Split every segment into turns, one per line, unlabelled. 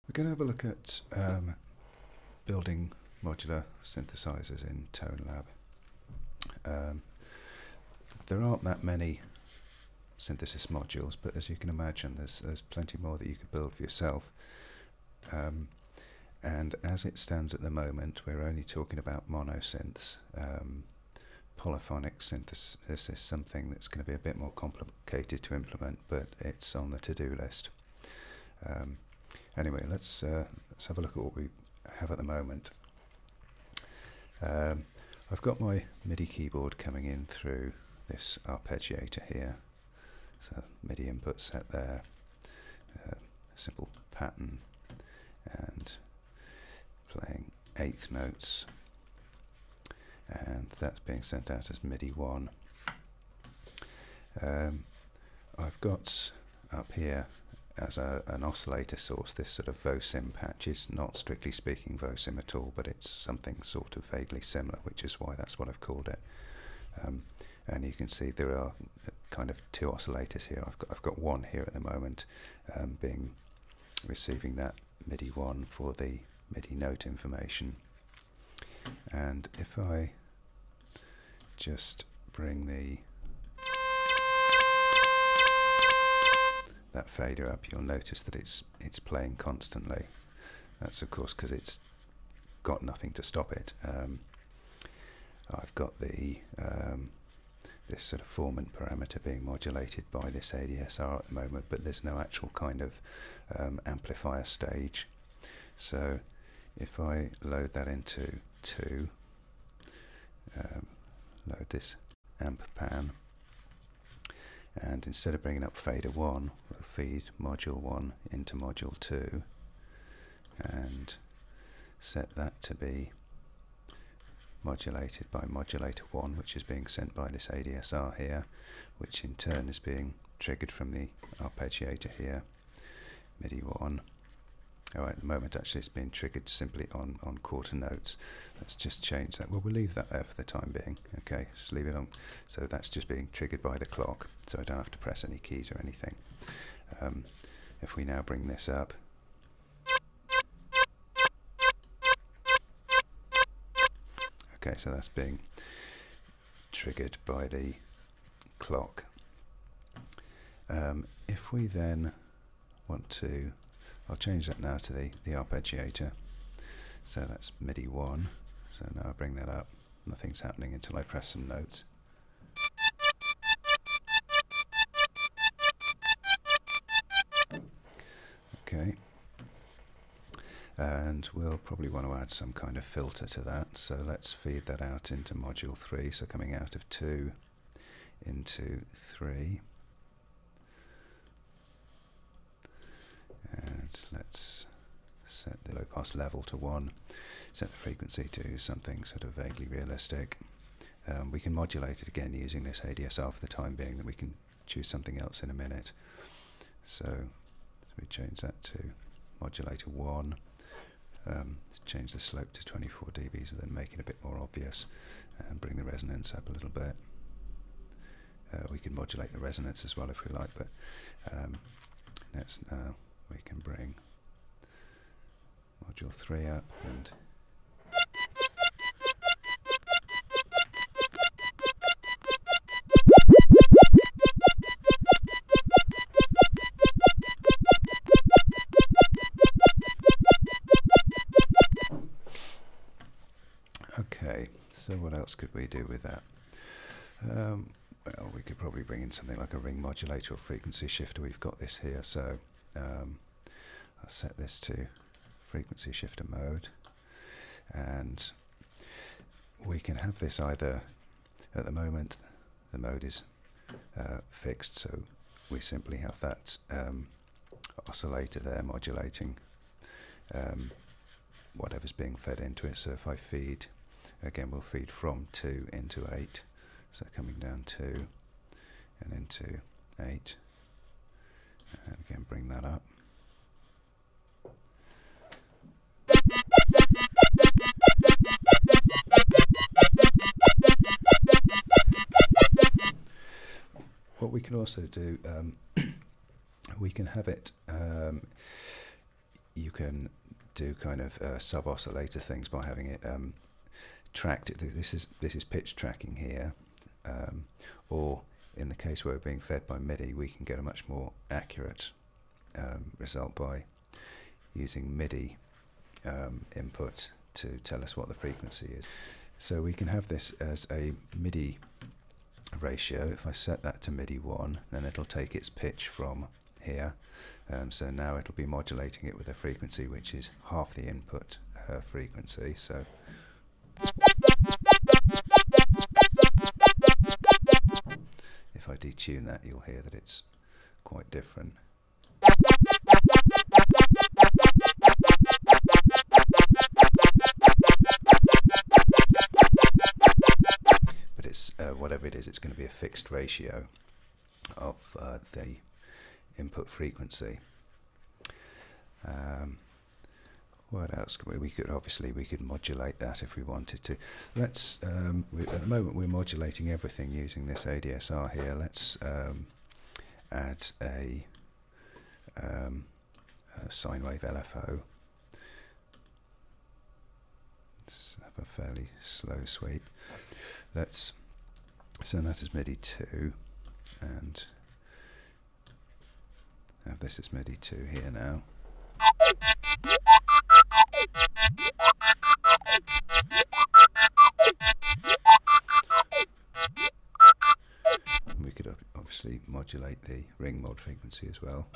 We're going to have a look at building modular synthesizers in Tonelab. There aren't that many synthesis modules, but as you can imagine, there's plenty more that you could build for yourself. And as it stands at the moment, we're only talking about monosynths. Polyphonic synthesis is something that's going to be a bit more complicated to implement, but it's on the to-do list. Anyway, let's have a look at what we have at the moment. I've got my MIDI keyboard coming in through this arpeggiator here. So MIDI input set there, simple pattern, and playing eighth notes, and that's being sent out as MIDI 1. I've got up here as an oscillator source this sort of VOSIM patch. Is not strictly speaking VOSIM at all, but it's something sort of vaguely similar, which is why that's what I've called it. And you can see there are kind of two oscillators here. I've got one here at the moment, receiving that MIDI 1 for the MIDI note information. And if I just bring that fader up, you'll notice that it's playing constantly. That's of course because it's got nothing to stop it. I've got the this sort of formant parameter being modulated by this ADSR at the moment, but there's no actual kind of amplifier stage. So if I load that into 2, load this amp pan, and instead of bringing up fader 1, we'll feed module 1 into module 2 and set that to be modulated by modulator 1, which is being sent by this ADSR here, which in turn is being triggered from the arpeggiator here, MIDI 1. Oh, at the moment actually it's being triggered simply on quarter notes. Let's just change that. Well, we'll leave that there for the time being. Okay, just leave it on. So that's just being triggered by the clock, so I don't have to press any keys or anything. If we now bring this up, okay, so that's being triggered by the clock. If we then want to, I'll change that now to the arpeggiator. So that's MIDI 1. So now I bring that up. Nothing's happening until I press some notes. Okay. And we'll probably want to add some kind of filter to that. So let's feed that out into module 3. So coming out of 2 into 3. And let's set the low pass level to 1, set the frequency to something sort of vaguely realistic. We can modulate it again using this ADSR for the time being, then we can choose something else in a minute. So we change that to modulator 1, let's change the slope to 24 dB, so then make it a bit more obvious, and bring the resonance up a little bit. We can modulate the resonance as well if we like, but let's now we can bring module 3 up and okay, so what else could we do with that? Well, we could probably bring in something like a ring modulator or frequency shifter. We've got this here, so I'll set this to frequency shifter mode, and we can have this either, at the moment the mode is fixed, so we simply have that oscillator there modulating whatever's being fed into it. So if I feed, again we'll feed from 2 into 8, so coming down 2 and into 8, and again bring that up. What we can also do, we can have it you can do kind of sub-oscillator things by having it tracked. This is pitch tracking here, or in the case where we're being fed by MIDI, we can get a much more accurate result by using MIDI input to tell us what the frequency is. So we can have this as a MIDI ratio. If I set that to MIDI 1, then it'll take its pitch from here. So now it'll be modulating it with a frequency which is half the input frequency. So if I detune that, you'll hear that it's quite different. But it's whatever it is, it's going to be a fixed ratio of the input frequency. What else can we could obviously modulate that if we wanted to. Let's at the moment we're modulating everything using this ADSR here. Let's add a sine wave LFO. Let's have a fairly slow sweep. Let's send that as MIDI 2 and have this as MIDI 2 here now. We could obviously modulate the ring mod frequency as well.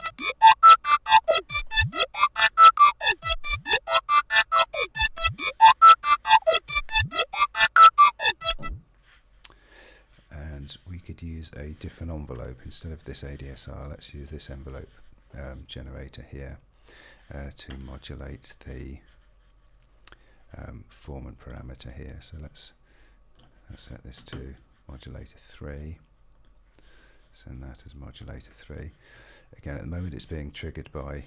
And we could use a different envelope instead of this ADSR. Let's use this envelope generator here to modulate the formant parameter here. So let's set this to modulator 3. Send that as modulator 3. Again, at the moment it's being triggered by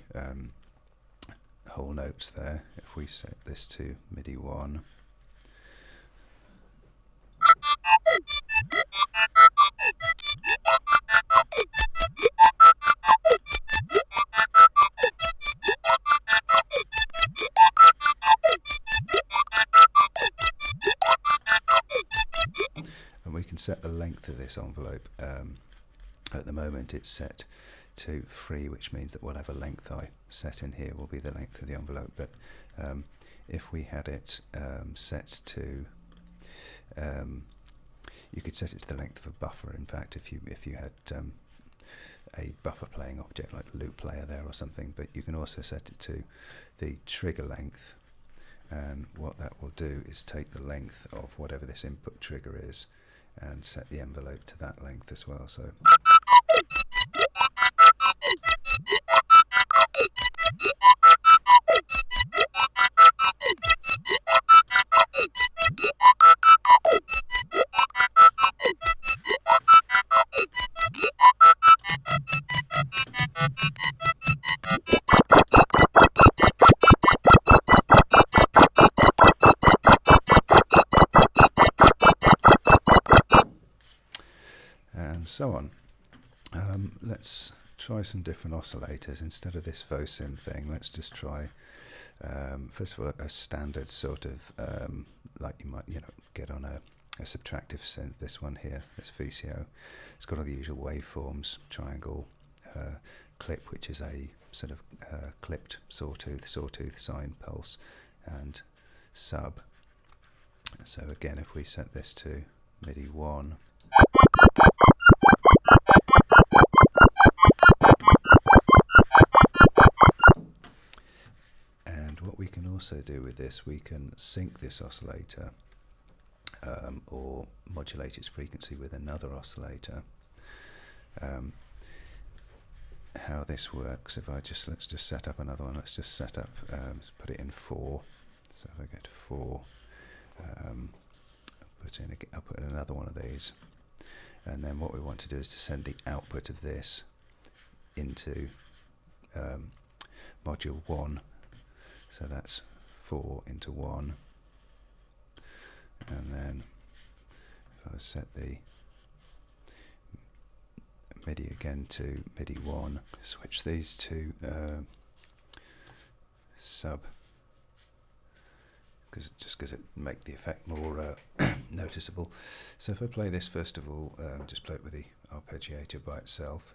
whole notes there. If we set this to MIDI 1, and we can set the length of this envelope. At the moment it's set to 3, which means that whatever length I set in here will be the length of the envelope. But if we had it set to, you could set it to the length of a buffer. In fact, if you had a buffer playing object like a loop player there or something, but you can also set it to the trigger length, and what that will do is take the length of whatever this input trigger is and set the envelope to that length as well. So and so on. Let's try some different oscillators. Instead of this VOSIM thing, let's just try first of all a standard sort of like you might get on a subtractive synth. This one here, this VCO, it's got all the usual waveforms: triangle, clip, which is a sort of clipped sawtooth, sine, pulse, and sub. So again, if we set this to MIDI 1, and what we can also do with this, we can sync this oscillator or modulate its frequency with another oscillator. How this works, if let's just set up another one. Let's just set up, let's put it in 4. So if I go to 4, I'll put in another one of these, and then what we want to do is to send the output of this into module 1. So that's 4 into 1, and then if I set the MIDI again to MIDI 1, switch these two sub, just because it make the effect more noticeable. So if I play this first of all, just play it with the arpeggiator by itself.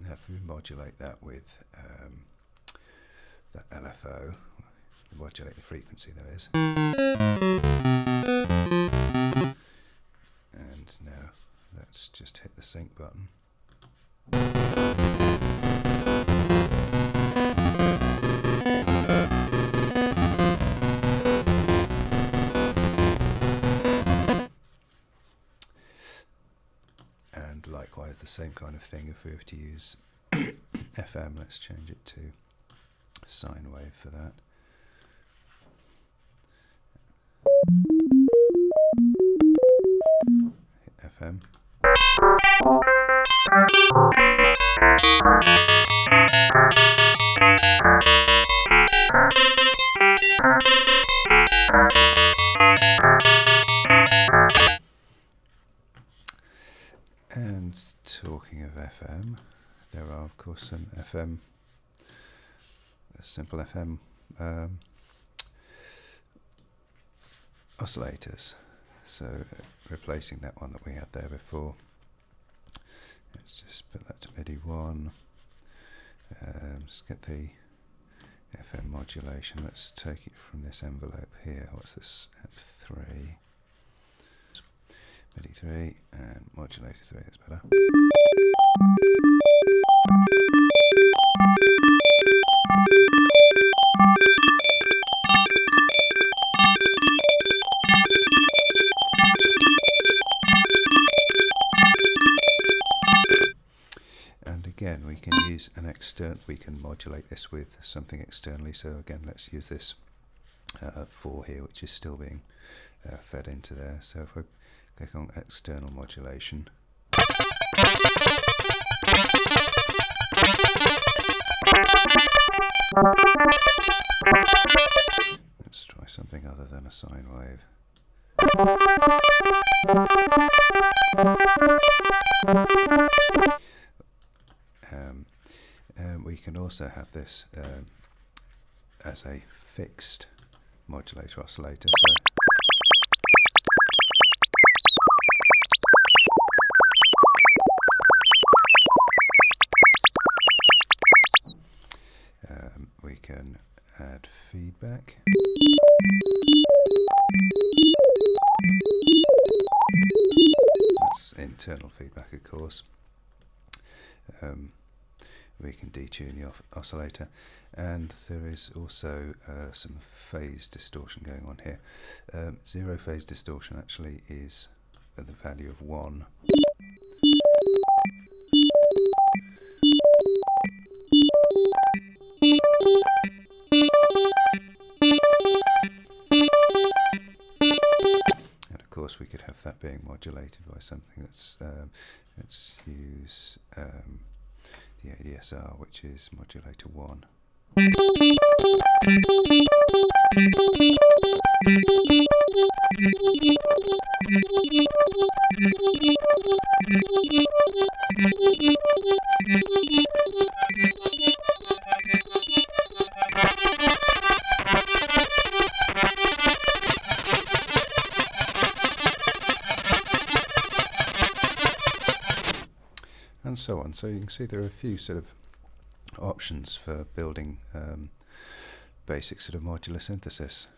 Now if we modulate that with that LFO, modulate the frequency, that is. And now let's just hit the sync button. And likewise the same kind of thing if we were to use FM. Let's change it to sine wave for that. Hit FM. And talking of FM, there are of course some FM, simple FM oscillators. So replacing that one that we had there before, let's just put that to MIDI 1. Let's get the FM modulation. Let's take it from this envelope here. What's this? F3. MIDI 3 and modulator 3 is better. And again, we can use an external. We can modulate this with something externally. So again, let's use this 4 here, which is still being fed into there. So if we click on external modulation, let's try something other than a sine wave. We can also have this as a fixed modulator oscillator. So we can add feedback. That's internal feedback, of course. We can detune the oscillator, and there is also some phase distortion going on here. Zero phase distortion actually is at the value of 1. And of course we could have that being modulated by something that's, let's use the ADSR, which is modulator 1. And so on. So you can see there are a few sort of options for building basic sort of modular synthesis.